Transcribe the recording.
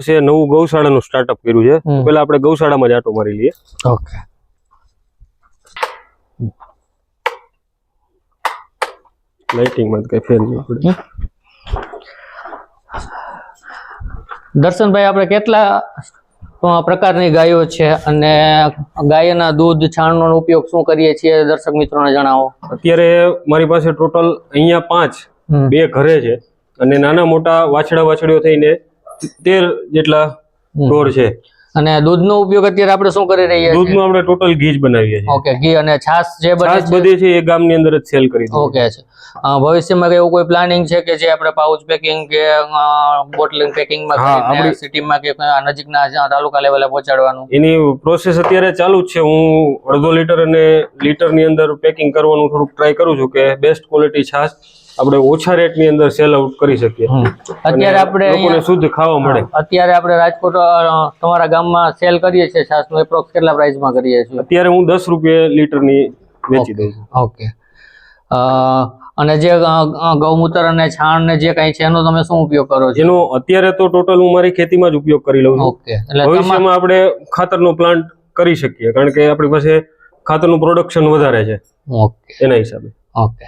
છે નવું ગૌશાળાનું સ્ટાર્ટઅપ કર્યું છે. પહેલા આપણે ગૌશાળામાં જ આટો મારી લઈએ. ઓકે. લાઇટિંગમાં કઈ ફેર નહીં પડે. દર્શનભાઈ, આપણે કેટલા પ્રકારની ગાયો છે અને ગાયના દૂધ છાણનો ઉપયોગ શું કરીએ છીએ દર્શક મિત્રોને જણાવો. અત્યારે મારી પાસે ટોટલ અહીંયા 5, 2 ઘરે છે અને નાના મોટા વાછડીઓ થઈને 13 જેટલા ઢોર છે. અને દૂધનો ઉપયોગ અત્યારે આપણે શું કરી રહ્યા છીએ? દૂધનું આપણે ટોટલ ઘી જ બનાવીએ છીએ. ઓકે. ઘી અને છાશ જે બધી છે એ ગામની અંદર જ સેલ કરી દઈએ. ઓકે છે. ભવિષ્યમાં એવું કોઈ પ્લાનિંગ છે કે જે આપણે પાઉચ પેકિંગ કે બોટલિંગ પેકિંગમાં કરીને સિટીમાં કે નજીકના તાલુકા લેવલે પહોંચાડવાનું? એની પ્રોસેસ અત્યારે ચાલુ જ છે. હું 1.5 લીટર અને લીટરની અંદર પેકિંગ કરવાનું થોડુંક ટ્રાય કરું છું કે બેસ્ટ ક્વોલિટી છાશ આપણે ઓછા રેટની અંદર સેલ આઉટ કરી શકીએ. અત્યારે આપણે લોકોને શુદ્ધ ખાવા મળે. અત્યારે આપણે રાજકોટ તમારા ગામમાં સેલ કરીએ છીએ છાશનું એપ્રોક્સ કેટલા પ્રાઇસમાં કરીએ છીએ? અત્યારે હું 10 રૂપિયા લીટરની વેચી દઉં છું. ઓકે. અને જે ગૌમૂત્ર અને છાણ ને જે કઈ છે એનો તમે શું ઉપયોગ કરો છો? એનો અત્યારે તો ટોટલ હું મારી ખેતીમાં જ ઉપયોગ કરી લઉં છું. ઓકે. એટલે ભવિષ્યમાં આપણે ખાતરનો પ્લાન્ટ કરી શકીએ કારણ કે આપણી પાસે ખાતરનું પ્રોડક્શન વધારે છે. ઓકે. એના હિસાબે. ઓકે.